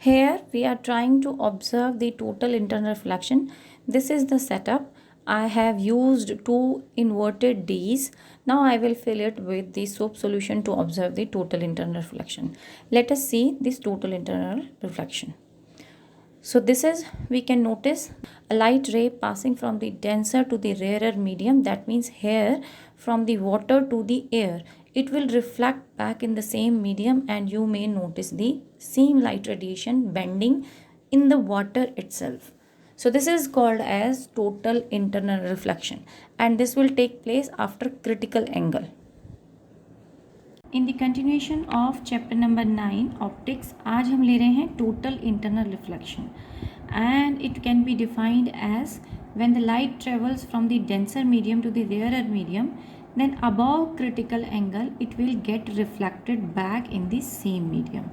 Here we are trying to observe the total internal reflection. This is the setup. I have used two inverted D's. Now I will fill it with the soap solution to observe the total internal reflection. Let us see this total internal reflection. So this is, we can notice a light ray passing from the denser to the rarer medium. That means here from the water to the air, it will reflect back in the same medium, and you may notice the same light radiation bending in the water itself. So this is called as total internal reflection, and this will take place after critical angle. In the continuation of chapter number 9 optics, आज हम ले रहे हैं total internal reflection and it can be defined as when the light travels from the denser medium to the rarer medium, then above critical angle it will get reflected back in the same medium.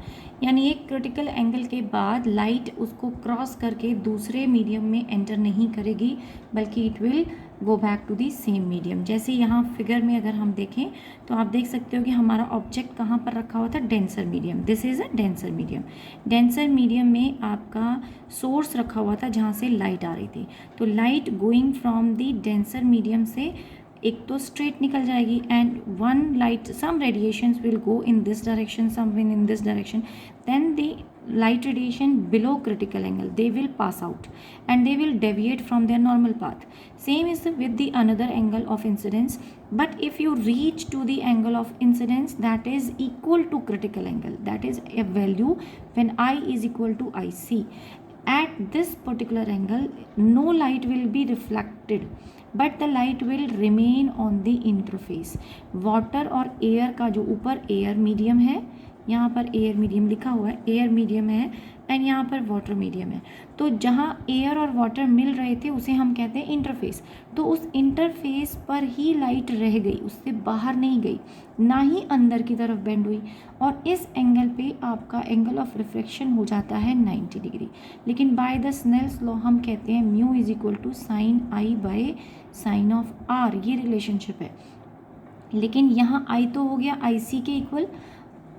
यानी एक critical angle के बाद light उसको cross करके दूसरे medium में enter नहीं करेगी, बल्कि it will go back to the same medium. जैसे यहाँ फिगर में अगर हम देखें तो आप देख सकते हो कि हमारा ऑब्जेक्ट कहाँ पर रखा हुआ था, denser medium. This is a denser medium. Denser medium में आपका सोर्स रखा हुआ था जहाँ से लाइट आ रही थी. तो light going from the denser medium से एक तो स्ट्रेट निकल जाएगी, and one light, some radiations will go in this direction, some in this direction, then the light radiation below critical angle, they will pass out and they will deviate from their normal path. Same is with the another angle of incidence, but if you reach to the angle of incidence that is equal to critical angle, that is a value when I is equal to IC, at this particular angle no light will be reflected but the light will remain on the interface. Water और air का जो ऊपर air medium है, यहाँ पर air medium लिखा हुआ है, एयर मीडियम है, एंड यहाँ पर वाटर मीडियम है. तो जहाँ एयर और वाटर मिल रहे थे उसे हम कहते हैं इंटरफेस. तो उस इंटरफेस पर ही लाइट रह गई, उससे बाहर नहीं गई, ना ही अंदर की तरफ बेंड हुई, और इस एंगल पे आपका एंगल ऑफ रिफ्लेक्शन हो जाता है 90 डिग्री. लेकिन बाय द स्नेल्स लॉ हम कहते हैं mu is equal to sine I by sine of R, ये रिलेशनशिप है. लेकिन यहाँ आई तो हो गया आई सी के इक्वल,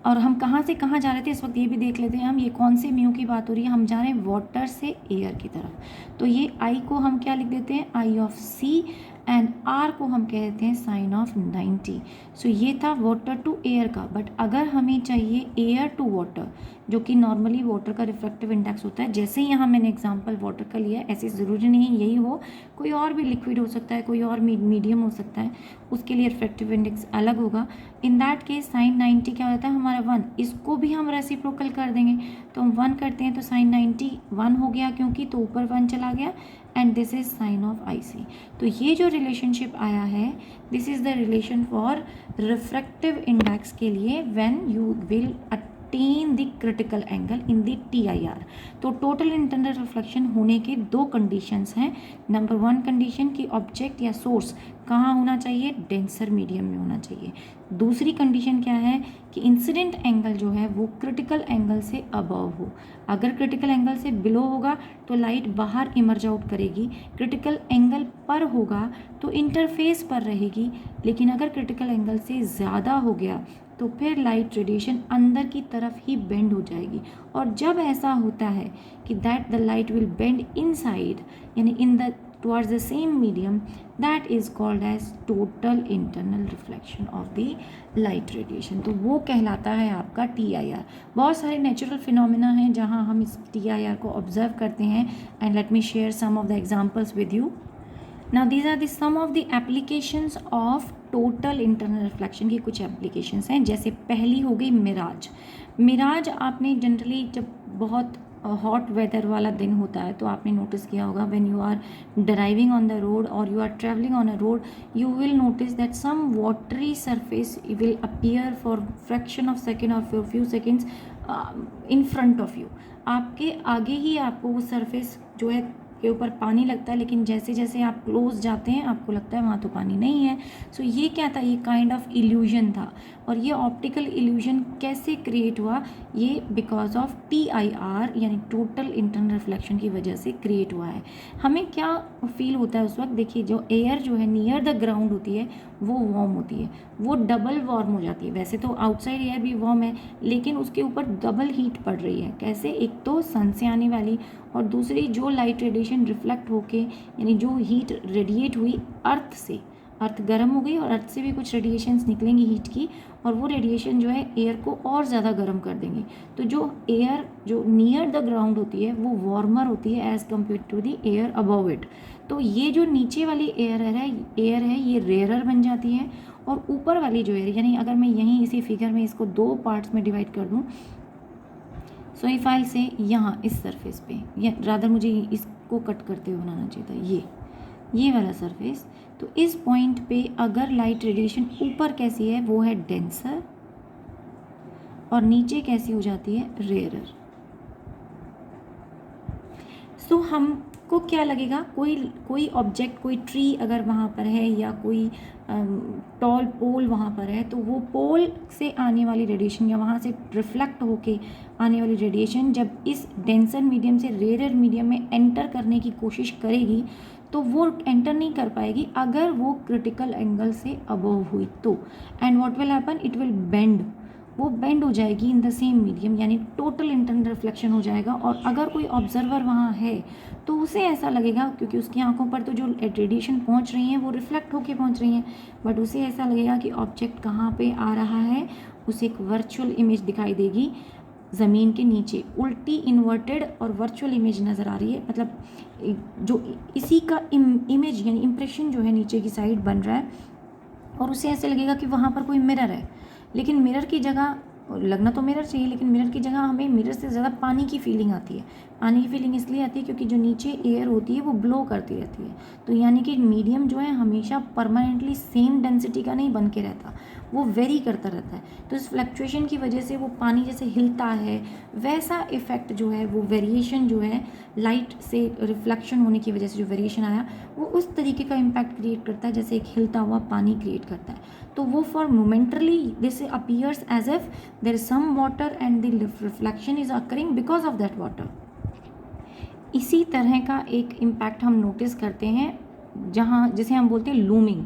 और हम कहाँ से कहाँ जा रहे थे इस वक्त ये भी देख लेते हैं हम. ये कौन से म्यू की बात हो रही है, हम जा रहे हैं वाटर से एयर की तरफ. तो ये आई को हम क्या लिख देते हैं, आई ऑफ सी, एंड आर को हम कहते हैं साइन ऑफ 90. सो ये था वाटर टू एयर का. बट अगर हमें चाहिए एयर टू वाटर, जो कि नॉर्मली वाटर का रिफ्लेक्टिव इंडेक्स होता है, जैसे ही यहाँ मैंने एग्जांपल वाटर का लिया, ऐसे ज़रूरी नहीं यही हो, कोई और भी लिक्विड हो सकता है, कोई और मीडियम हो सकता है, उसके लिए रिफ्लेक्टिव इंडेक्स अलग होगा. इन दैट केस साइन 90 क्या होता है हमारा 1. इसको भी हम रेसिप्रोकल कर देंगे, तो हम 1 करते हैं तो साइन 90 1 हो गया, क्योंकि तो ऊपर 1 चला गया, and this is sine of I C. तो ये जो रिलेशनशिप आया है, this is the relation for refractive index के लिए when you will attain the critical angle in the TIR. तो टोटल इंटरनल रिफ्लेक्शन होने के दो कंडीशंस हैं. नंबर 1 कंडीशन कि ऑब्जेक्ट या सोर्स कहाँ होना चाहिए, डेंसर मीडियम में होना चाहिए. दूसरी कंडीशन क्या है कि इंसिडेंट एंगल जो है वो क्रिटिकल एंगल से अबव हो. अगर क्रिटिकल एंगल से बिलो होगा तो लाइट बाहर इमर्ज आउट करेगी, क्रिटिकल एंगल पर होगा तो इंटरफेस पर रहेगी. लेकिन अगर क्रिटिकल एंगल से ज़्यादा हो गया तो फिर लाइट रेडिएशन अंदर की तरफ ही बेंड हो जाएगी. और जब ऐसा होता है कि that the light will bend inside, यानी in the towards the same medium, that is called as total internal reflection of the light radiation. तो वो कहलाता है आपका TIR. बहुत सारे नेचुरल फिनोमिना हैं जहाँ हम इस TIR को ऑब्जर्व करते हैं, and let me share some of the examples with you. Now these are the some of the applications of total internal reflection की कुछ एप्लीकेशंस हैं. जैसे पहली हो गई मिराज. मिराज आपने जनरली जब बहुत हॉट वेदर वाला दिन होता है तो आपने नोटिस किया होगा, when you are driving on the road और you are travelling on a road, you will notice that some watery surface will appear for fraction of second और for few seconds in front of you. आपके आगे ही आपको वो surface जो है के ऊपर पानी लगता है, लेकिन जैसे जैसे आप क्लोज जाते हैं आपको लगता है वहाँ तो पानी नहीं है। सो ये क्या था, ये काइंड ऑफ इल्यूजन था। और ये ऑप्टिकल इल्यूजन कैसे क्रिएट हुआ, ये बिकॉज ऑफ TIR यानी टोटल इंटरनल रिफ्लेक्शन की वजह से क्रिएट हुआ है। हमें क्या फील होता है उस वक्त, देखिए जो एयर जो है नियर द ग्राउंड होती है वो वार्म होती है, वो डबल वार्म हो जाती है। वैसे तो आउटसाइड एयर भी वार्म है, लेकिन उसके ऊपर डबल हीट पड़ रही है। कैसे, एक तो सन से आने वाली और दूसरी जो लाइट रेडिएशन रिफ्लेक्ट होके यानी जो हीट रेडिएट हुई अर्थ से, अर्थ गर्म हो गई और अर्थ से भी कुछ रेडिएशंस निकलेंगी हीट की, और वो रेडिएशन जो है एयर को और ज़्यादा गर्म कर देंगे। तो जो एयर जो नियर द ग्राउंड होती है वो वार्मर होती है as compare to the air above it. तो ये जो नीचे वाली एयर है ये रेयरर बन जाती है, और ऊपर वाली जो एयर, यानी अगर मैं यहीं इसी फिगर में इसको 2 पार्ट्स में डिवाइड कर दूँ, सो इफ आई से यहाँ इस सरफेस पे, या रादर मुझे इसको कट करते हुए बनाना चाहिए था, ये वाला सरफेस। तो इस पॉइंट पे अगर लाइट रेडिएशन ऊपर कैसी है, वो है डेंसर, और नीचे कैसी हो जाती है, रेयरर। सो हमको क्या लगेगा, कोई ऑब्जेक्ट, कोई ट्री अगर वहाँ पर है या कोई टॉल पोल वहाँ पर है, तो वो पोल से आने वाली रेडिएशन या वहाँ से रिफ्लेक्ट होके आने वाली रेडिएशन जब इस डेंसर मीडियम से रेयरर मीडियम में एंटर करने की कोशिश करेगी तो वो एंटर नहीं कर पाएगी अगर वो क्रिटिकल एंगल से अबव हुई तो। And what will happen, it will bend, वो बेंड हो जाएगी इन द सेम मीडियम, यानी टोटल इंटरनल रिफ्लेक्शन हो जाएगा। और अगर कोई ऑब्जर्वर वहाँ है तो उसे ऐसा लगेगा, क्योंकि उसकी आंखों पर तो जो रेडिएशन पहुँच रही हैं वो रिफ्लेक्ट होके पहुँच रही हैं, बट उसे ऐसा लगेगा कि ऑब्जेक्ट कहाँ पे आ रहा है, उसे एक वर्चुअल इमेज दिखाई देगी ज़मीन के नीचे, उल्टी इन्वर्टेड और वर्चुअल इमेज नज़र आ रही है। मतलब जो इसी का इमेज यानी इम्प्रेशन जो है नीचे की साइड बन रहा है, और उसे ऐसे लगेगा कि वहाँ पर कोई मिरर है। लेकिन मिरर की जगह, लगना तो मिरर चाहिए, लेकिन मिरर की जगह हमें मिरर से ज़्यादा पानी की फीलिंग आती है। पानी की फीलिंग इसलिए आती है क्योंकि जो नीचे एयर होती है वो ब्लो करती रहती है। तो यानी कि मीडियम जो है हमेशा परमानेंटली सेम डेंसिटी का नहीं बन के रहता, वो वेरी करता रहता है। तो इस फ्लक्चुएशन की वजह से वो पानी जैसे हिलता है, वैसा इफ़ेक्ट जो है, वो वेरिएशन जो है लाइट से रिफ्लेक्शन होने की वजह से जो वेरिएशन आया, वो उस तरीके का इम्पैक्ट क्रिएट करता है जैसे एक हिलता हुआ पानी क्रिएट करता है। तो वो for momentarily this appears as if there is some water and the reflection is occurring because of that water. इसी तरह का एक इम्पैक्ट हम नोटिस करते हैं जहाँ, जिसे हम बोलते हैं लूमिंग।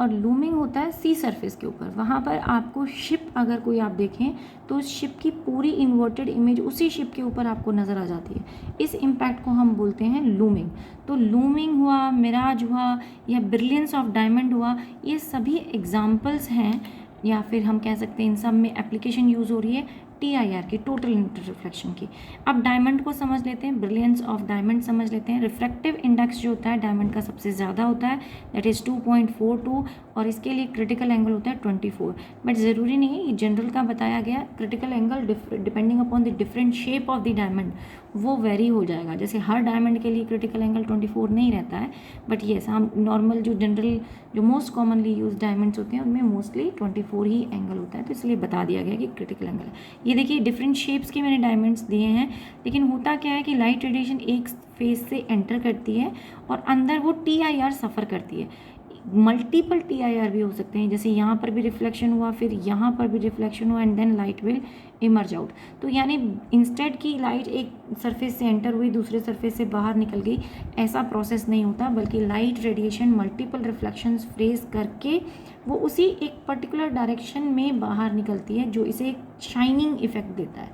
और लूमिंग होता है सी सरफेस के ऊपर। वहाँ पर आपको शिप अगर कोई आप देखें तो उस शिप की पूरी इन्वर्टेड इमेज उसी शिप के ऊपर आपको नज़र आ जाती है। इस इम्पैक्ट को हम बोलते हैं लूमिंग। तो लूमिंग हुआ, मिराज हुआ, या ब्रिलियंस ऑफ डायमंड हुआ, ये सभी एग्जाम्पल्स हैं, या फिर हम कह सकते हैं इन सब में एप्लीकेशन यूज़ हो रही है TIR की, टोटल इंटर रिफ्लेक्शन की। अब डायमंड को समझ लेते हैं, ब्रिलियंस ऑफ डायमंड समझ लेते हैं। रिफ्रैक्टिव इंडेक्स जो होता है डायमंड का सबसे ज़्यादा होता है, दैट इज़ 2.42, और इसके लिए क्रिटिकल एंगल होता है 24। बट ज़रूरी नहीं है, ये जनरल का बताया गया। Critical angle depending upon the different shape of the diamond वो वेरी हो जाएगा। जैसे हर डायमंड के लिए क्रिटिकल एंगल 24 नहीं रहता है, बट येस हम नॉर्मल जो जनरल जो मोस्ट कॉमनली यूज डायमंड्स होते हैं उनमें मोस्टली 24 ही एंगल होता है। तो इसलिए बता दिया गया कि क्रिटिकल एंगल है। ये देखिए डिफरेंट शेप्स के मैंने डायमंड्स दिए हैं, लेकिन होता क्या है कि लाइट रेडिएशन एक फेस से एंटर करती है और अंदर वो TIR सफ़र करती है। मल्टीपल TIR भी हो सकते हैं, जैसे यहाँ पर भी रिफ्लेक्शन हुआ, फिर यहाँ पर भी रिफ्लेक्शन हुआ, and then light will emerge out. तो यानी इंस्टेड की लाइट एक सरफेस से एंटर हुई दूसरे सरफेस से बाहर निकल गई, ऐसा प्रोसेस नहीं होता, बल्कि light radiation multiple reflections face करके वो उसी एक पर्टिकुलर डायरेक्शन में बाहर निकलती है, जो इसे एक शाइनिंग इफेक्ट देता है।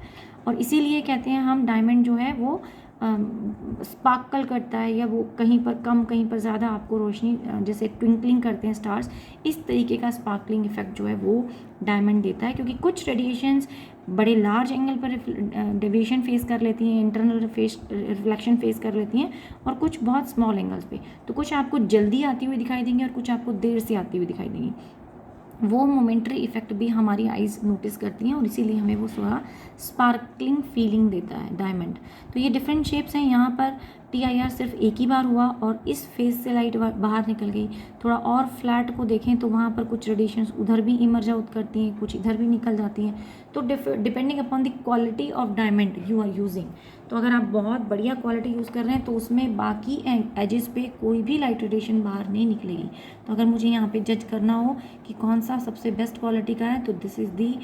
और इसीलिए कहते हैं हम डायमंड जो है वो स्पार्कल करता है, या वो कहीं पर कम कहीं पर ज़्यादा आपको रोशनी, जैसे ट्विंकलिंग करते हैं स्टार्स, इस तरीके का स्पार्कलिंग इफेक्ट जो है वो डायमंड देता है। क्योंकि कुछ रेडिएशंस बड़े लार्ज एंगल पर डेविएशन फेस कर लेती हैं, इंटरनल रिफ्लेक्शन फेस कर लेती हैं, और कुछ बहुत स्मॉल एंगल्स पे। तो कुछ आपको जल्दी आती हुई दिखाई देंगी और कुछ आपको देर से आती हुई दिखाई देंगी। वो मोमेंट्री इफेक्ट भी हमारी आइज़ नोटिस करती हैं, और इसीलिए हमें वो थोड़ा स्पार्कलिंग फीलिंग देता है डायमंड। तो ये डिफरेंट शेप्स हैं। यहाँ पर TIR सिर्फ एक ही बार हुआ और इस फेस से लाइट बाहर निकल गई। थोड़ा और फ्लैट को देखें तो वहाँ पर कुछ रेडिएशंस उधर भी इमर्ज आउट करती हैं, कुछ इधर भी निकल जाती हैं। तो depending upon the quality of diamond you are using, तो अगर आप बहुत बढ़िया क्वालिटी यूज़ कर रहे हैं तो उसमें बाकी एजेस पे कोई भी लाइट रेडिएशन बाहर नहीं निकलेगी। तो अगर मुझे यहाँ पे जज करना हो कि कौन सा सबसे बेस्ट क्वालिटी का है, तो दिस इज़ दी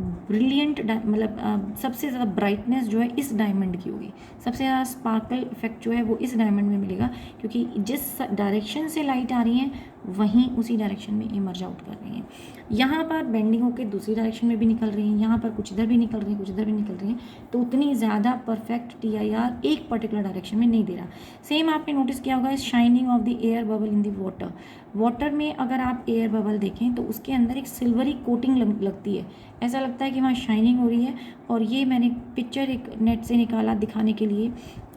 ब्रिलियंट, मतलब सबसे ज़्यादा ब्राइटनेस जो है इस डायमंड की होगी, सबसे ज़्यादा स्पार्कल इफेक्ट जो है वो इस डायमंड में मिलेगा, क्योंकि जिस डायरेक्शन से लाइट आ रही है वहीं उसी डायरेक्शन में इमर्ज आउट कर रही हैं। यहाँ पर बेंडिंग होकर दूसरी डायरेक्शन में भी निकल रही हैं, यहाँ पर कुछ इधर भी निकल रही हैं, कुछ इधर भी निकल रही हैं, तो उतनी ज़्यादा परफेक्ट TIR एक पर्टिकुलर डायरेक्शन में नहीं दे रहा। सेम आपने नोटिस किया होगा shining of the air bubble in the water. Water में अगर आप एयर बबल देखें तो उसके अंदर एक सिल्वरी कोटिंग लगती है, ऐसा लगता है कि वहाँ शाइनिंग हो रही है। और ये मैंने पिक्चर एक नेट से निकाला दिखाने के लिए,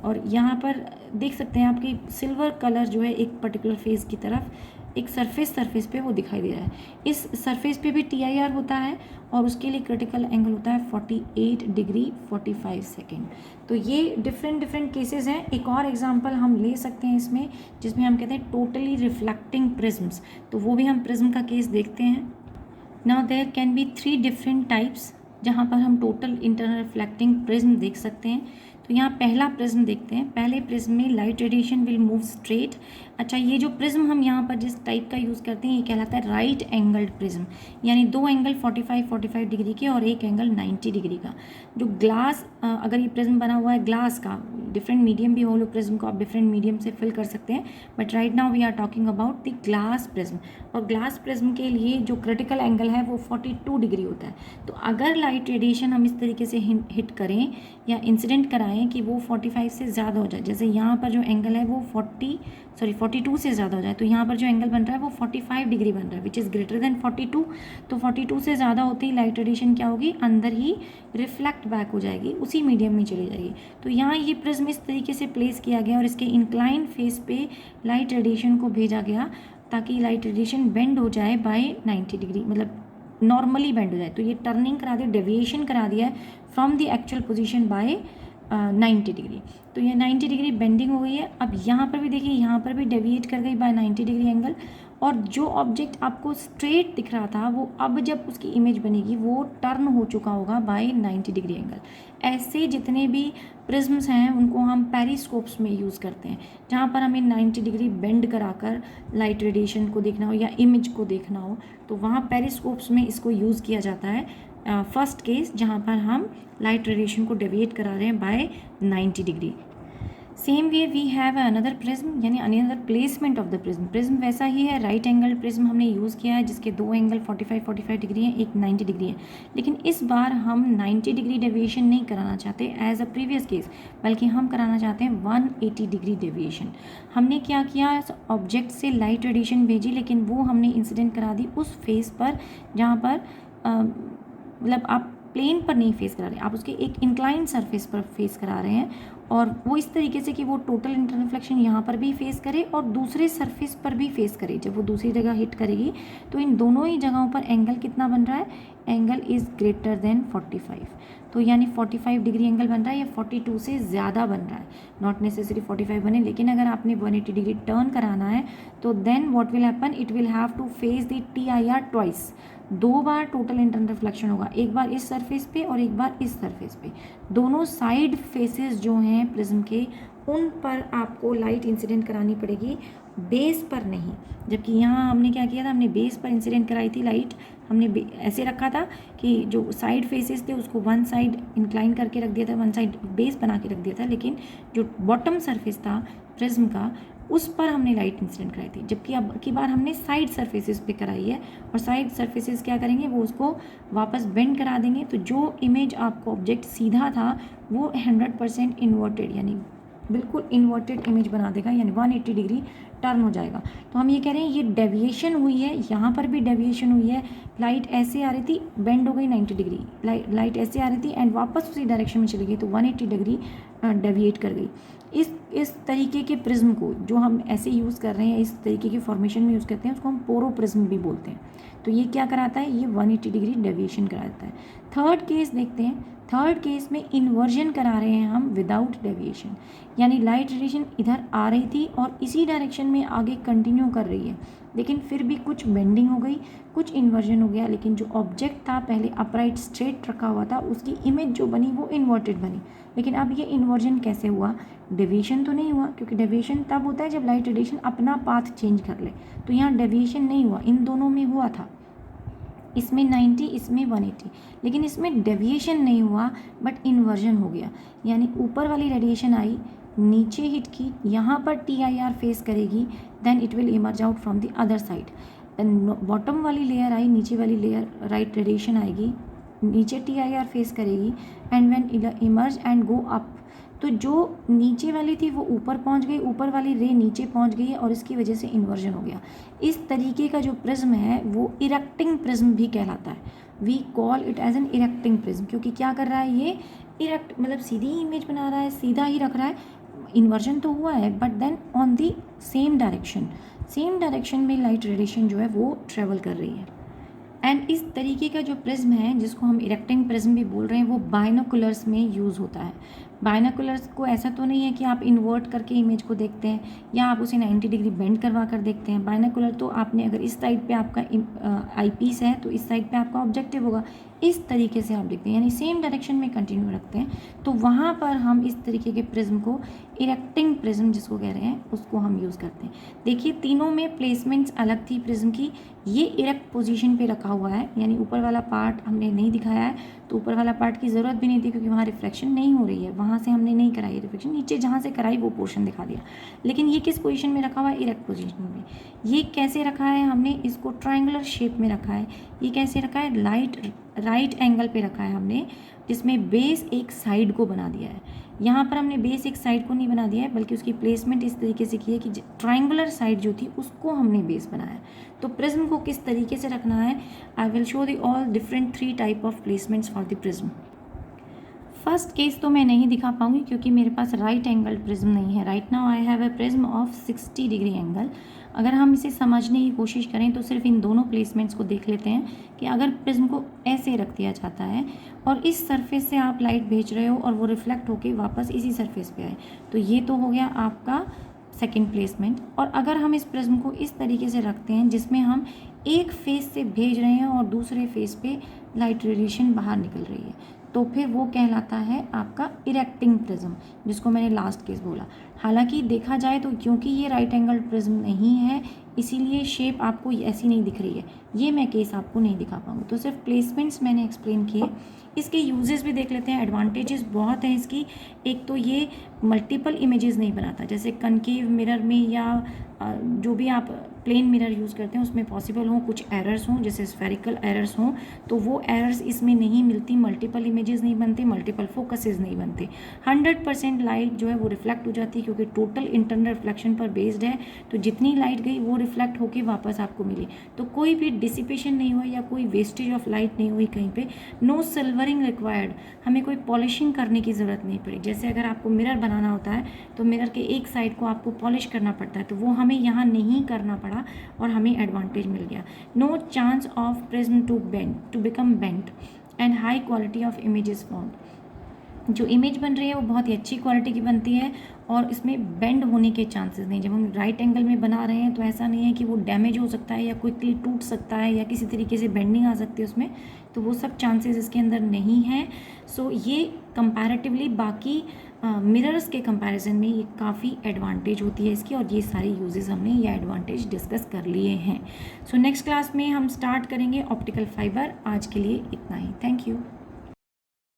और यहाँ पर देख सकते हैं आपकी सिल्वर कलर जो है एक पर्टिकुलर फेस की तरफ एक सरफेस पे वो दिखाई दे रहा है। इस सरफेस पे भी TIR होता है और उसके लिए क्रिटिकल एंगल होता है 48 डिग्री 45 सेकेंड। तो ये डिफरेंट केसेस हैं। एक और एग्जांपल हम ले सकते हैं इसमें, जिसमें हम कहते हैं टोटली रिफ्लेक्टिंग प्रिज्म्स, तो वो भी हम प्रिज्म का केस देखते हैं। Now there can be 3 different types जहाँ पर हम टोटल इंटरनल रिफ्लेक्टिंग प्रिज्म देख सकते हैं। तो यहाँ पहला प्रिज्म देखते हैं। पहले प्रिज्म में light radiation will move straight. अच्छा, ये जो प्रिज्म हम यहाँ पर जिस टाइप का यूज़ करते हैं ये कहलाता है राइट एंगल्ड प्रिज्म, यानी दो एंगल 45 डिग्री के और एक एंगल 90 डिग्री का। जो ग्लास, अगर ये प्रिज्म बना हुआ है ग्लास का, डिफरेंट मीडियम भी होलो प्रिज्म को आप डिफरेंट मीडियम से फिल कर सकते हैं, but right now we are talking about the glass prism. और ग्लास प्रिज्म के लिए जो क्रिटिकल एंगल है वो 42 डिग्री होता है। तो अगर लाइट रेडिएशन हम इस तरीके से हिट करें या इंसिडेंट कराएं कि वो 45 से ज़्यादा हो जाए, जैसे यहाँ पर जो एंगल है वो 42 से ज़्यादा हो जाए, तो यहाँ पर जो एंगल बन रहा है वो 45 डिग्री बन रहा है, विच इज़ ग्रेटर देन 42। तो 42 से ज़्यादा होते ही लाइट रेडिएशन क्या होगी, अंदर ही रिफ्लेक्ट बैक हो जाएगी, उसी मीडियम में चली जाएगी। तो यहाँ ये प्रिज्म इस तरीके से प्लेस किया गया और इसके इंक्लाइन फेस पे लाइट रेडिएशन को भेजा गया ताकि लाइट रेडिएशन बेंड हो जाए बाय 90 डिग्री, मतलब नॉर्मली बेंड हो जाए। तो ये टर्निंग करा दिया, डेविएशन करा दिया है from the actual position by 90 degree. तो ये 90 डिग्री बेंडिंग हो गई है। अब यहाँ पर भी देखिए, यहाँ पर भी डेविएट कर गई बाय 90 डिग्री एंगल, और जो ऑब्जेक्ट आपको स्ट्रेट दिख रहा था वो अब जब उसकी इमेज बनेगी वो टर्न हो चुका होगा बाय 90 डिग्री एंगल। ऐसे जितने भी प्रिज्म्स हैं उनको हम पेरिस्कोप्स में यूज़ करते हैं, जहाँ पर हमें 90 डिग्री बेंड कराकर लाइट रेडिएशन को देखना हो या इमेज को देखना हो, तो वहाँ पेरिस्कोप्स में इसको यूज़ किया जाता है। फर्स्ट केस जहाँ पर हम लाइट रेडिएशन को डेविएट करा रहे हैं by 90 degree. Same way we have another prism, यानी another placement of the prism. Prism वैसा ही है, राइट एंगल प्रिज्म हमने यूज़ किया है जिसके दो एंगल 45 डिग्री हैं, एक 90 डिग्री है। लेकिन इस बार हम 90 डिग्री डेविएशन नहीं कराना चाहते एज अ प्रीवियस केस, बल्कि हम कराना चाहते हैं 180 डिग्री डेविएशन। हमने क्या किया, ऑब्जेक्ट से लाइट रेडिएशन भेजी, लेकिन वो हमने इंसिडेंट करा दी उस फेस पर जहाँ पर मतलब आप प्लेन पर नहीं फेस करा रहे, आप उसके एक इंक्लाइन सरफेस पर फेस करा रहे हैं, और वो इस तरीके से कि वो टोटल इंटरनल रिफ्लेक्शन यहाँ पर भी फेस करे और दूसरे सरफेस पर भी फेस करे। जब वो दूसरी जगह हिट करेगी तो इन दोनों ही जगहों पर एंगल कितना बन रहा है, एंगल इज़ ग्रेटर देन 45। तो यानी 45 डिग्री एंगल बन रहा है या 42 से ज़्यादा बन रहा है, नॉट नेसेसरी 45 बने। लेकिन अगर आपने 180 डिग्री टर्न कराना है तो then what will happen, it will have to face the TIR twice. दो बार टोटल इंटरनल रिफ्लेक्शन होगा, एक बार इस सरफेस पे और एक बार इस सरफेस पे। दोनों साइड फेसेस जो हैं प्रिज्म के, उन पर आपको लाइट इंसिडेंट करानी पड़ेगी, बेस पर नहीं। जबकि यहाँ हमने क्या किया था, हमने बेस पर इंसिडेंट कराई थी लाइट। हमने ऐसे रखा था कि जो साइड फेसेस थे उसको वन साइड इंक्लाइन करके रख दिया था, वन साइड बेस बना के रख दिया था, लेकिन जो बॉटम सरफेस था प्रिज्म का उस पर हमने लाइट इंसिडेंट कराई थी। जबकि अब की बार हमने साइड सरफेसेस पे कराई है, और साइड सरफेसेस क्या करेंगे, वो उसको वापस बेंड करा देंगे। तो जो इमेज आपको ऑब्जेक्ट सीधा था वो 100% इन्वर्टेड, यानी बिल्कुल इन्वर्टेड इमेज बना देगा, यानी 180 डिग्री टर्न हो जाएगा। तो हम ये कह रहे हैं ये डेविएशन हुई है, यहाँ पर भी डेविएशन हुई है। लाइट ऐसे आ रही थी, बेंड हो गई 90 डिग्री, लाइट ऐसे आ रही थी एंड वापस उसी डायरेक्शन में चली गई, तो 180 डिग्री डेविएट कर गई। इस तरीके के प्रिज्म को जो हम ऐसे यूज़ कर रहे हैं, इस तरीके की फॉर्मेशन में यूज़ करते हैं, उसको हम पोरो प्रिज्म भी बोलते हैं। तो ये क्या कराता है, ये 180 डिग्री डेविएशन कराता है। थर्ड केस देखते हैं। थर्ड केस में इन्वर्जन करा रहे हैं हम विदाउट डेविएशन, यानी लाइट रेडिएशन इधर आ रही थी और इसी डायरेक्शन में आगे कंटिन्यू कर रही है, लेकिन फिर भी कुछ बेंडिंग हो गई, कुछ इन्वर्जन हो गया, लेकिन जो ऑब्जेक्ट था पहले अपराइट स्ट्रेट रखा हुआ था उसकी इमेज जो बनी वो इन्वर्टेड बनी। लेकिन अब ये इन्वर्जन कैसे हुआ? डेविएशन तो नहीं हुआ, क्योंकि डेविएशन तब होता है जब लाइट रेडिएशन अपना पाथ चेंज कर ले। तो यहाँ डेविएशन नहीं हुआ, इन दोनों में हुआ था, इसमें 90 इसमें 180, लेकिन इसमें डेविएशन नहीं हुआ बट इन्वर्जन हो गया। यानी ऊपर वाली रेडिएशन आई, नीचे हिट की, यहाँ पर TIR फेस करेगी, then it will emerge out from the other side. Then bottom वाली लेयर आई, नीचे वाली लेयर राइट रेडिएशन आएगी, नीचे TIR फेस करेगी, and when emerge and go up, तो जो नीचे वाली थी वो ऊपर पहुंच गई, ऊपर वाली रे नीचे पहुंच गई और इसकी वजह से इन्वर्जन हो गया। इस तरीके का जो प्रिज्म है वो इरेक्टिंग प्रिज्म भी कहलाता है। We call it as an erecting prism, क्योंकि क्या कर रहा है ये इरेक्ट, मतलब सीधी इमेज बना रहा है, सीधा ही रख रहा है। इन्वर्जन तो हुआ है but then on the same direction में लाइट रेडिएशन जो है वो ट्रेवल कर रही है। एंड इस तरीके का जो प्रिज्म है जिसको हम इरेक्टिंग प्रिज्म भी बोल रहे हैं वो बाइनोकुलर्स में यूज़ होता है। बाइनोकुलर्स को ऐसा तो नहीं है कि आप इन्वर्ट करके इमेज को देखते हैं या आप उसे 90 डिग्री बेंड करवा कर देखते हैं। बाइनोकुलर तो आपने अगर इस साइड पे आपका आईपीस है तो इस साइड पे आपका ऑब्जेक्टिव होगा, इस तरीके से आप देखते हैं, यानी सेम डायरेक्शन में कंटिन्यू रखते हैं। तो वहाँ पर हम इस तरीके के प्रिज्म को इरेक्टिंग प्रिज्म जिसको कह रहे हैं उसको हम यूज़ करते हैं। देखिए तीनों में प्लेसमेंट्स अलग थी प्रिज्म की। ये इरेक्ट पोजीशन पे रखा हुआ है, यानी ऊपर वाला पार्ट हमने नहीं दिखाया है, तो ऊपर वाला पार्ट की ज़रूरत भी नहीं थी क्योंकि वहाँ रिफ्लेक्शन नहीं हो रही है, वहाँ से हमने नहीं कराई रिफ्लेक्शन, नीचे जहाँ से कराई वो पोर्शन दिखा दिया। लेकिन ये किस पोजीशन में रखा हुआ है? इरेक्ट पोजीशन में। ये कैसे रखा है? हमने इसको ट्रायंगुलर शेप में रखा है। ये कैसे रखा है? राइट एंगल पे रखा है हमने, जिसमें बेस एक साइड को बना दिया है। यहाँ पर हमने बेस एक साइड को नहीं बना दिया है, बल्कि उसकी प्लेसमेंट इस तरीके से की है कि ट्रायंगुलर साइड जो थी उसको हमने बेस बनाया। तो प्रिज्म को किस तरीके से रखना है, I will show the all different 3 type of placements for the prism. First case तो मैं नहीं दिखा पाऊंगी क्योंकि मेरे पास राइट एंगल प्रिज्म नहीं है। Right now I have a prism of 60 degree angle. अगर हम इसे समझने की कोशिश करें तो सिर्फ इन दोनों प्लेसमेंट्स को देख लेते हैं कि अगर प्रिज्म को ऐसे रख दिया जाता है और इस सरफेस से आप लाइट भेज रहे हो और वो रिफ्लेक्ट होके वापस इसी सरफेस पे आए, तो ये तो हो गया आपका सेकंड प्लेसमेंट। और अगर हम इस प्रिज्म को इस तरीके से रखते हैं जिसमें हम एक फेस से भेज रहे हैं और दूसरे फेस पे लाइट रेडिएशन बाहर निकल रही है, तो फिर वो कहलाता है आपका इरेक्टिंग प्रिज्म, जिसको मैंने लास्ट केस बोला। हालांकि देखा जाए तो क्योंकि ये राइट एंगल प्रिज्म नहीं है इसीलिए शेप आपको ऐसी नहीं दिख रही है, ये मैं केस आपको नहीं दिखा पाऊंगी। तो सिर्फ प्लेसमेंट्स मैंने एक्सप्लेन किए। इसके यूजेस भी देख लेते हैं। एडवांटेजेस बहुत हैं इसकी। एक तो ये मल्टीपल इमेजेस नहीं बनाता, जैसे कनकेव मिरर में या जो भी आप प्लेन मिरर यूज़ करते हैं उसमें पॉसिबल हो कुछ एरर्स हों, जैसे स्फेरिकल एरर्स हों, तो वो एरर्स इसमें नहीं मिलती। मल्टीपल इमेजेस नहीं बनते, मल्टीपल फोकसेस नहीं बनते। 100% लाइट जो है वो रिफ्लेक्ट हो जाती है क्योंकि टोटल इंटरनल रिफ्लेक्शन पर बेस्ड है। तो जितनी लाइट गई वो रिफ्लेक्ट होकर वापस आपको मिली, तो कोई भी डिसिपेशन नहीं हुआ या कोई वेस्टेज ऑफ लाइट नहीं हुई कहीं पे। नो सिल्वरिंग रिक्वायर्ड, हमें कोई पॉलिशिंग करने की ज़रूरत नहीं पड़ी। जैसे अगर आपको मिरर बनाना होता है तो मिरर के एक साइड को आपको पॉलिश करना पड़ता है, तो वो हमें यहाँ नहीं करना पड़ा और हमें एडवांटेज मिल गया। No chance of prism to become bent and high quality of images formed. जो इमेज बन रही है वो बहुत ही अच्छी क्वालिटी की बनती है और इसमें बेंड होने के चांसेस नहीं। जब हम राइट एंगल में बना रहे हैं तो ऐसा नहीं है कि वो डैमेज हो सकता है या क्विकली टूट सकता है या किसी तरीके से बेंडिंग आ सकती है उसमें, तो वो सब चांसेस इसके अंदर नहीं हैं। सो ये कंपैरेटिवली बाकी मिरर्स के कंपैरिजन में ये काफ़ी एडवांटेज होती है इसकी, और ये सारे यूजेस हमने ये एडवांटेज डिस्कस कर लिए हैं। सो नेक्स्ट क्लास में हम स्टार्ट करेंगे ऑप्टिकल फाइबर। आज के लिए इतना ही। Thank you.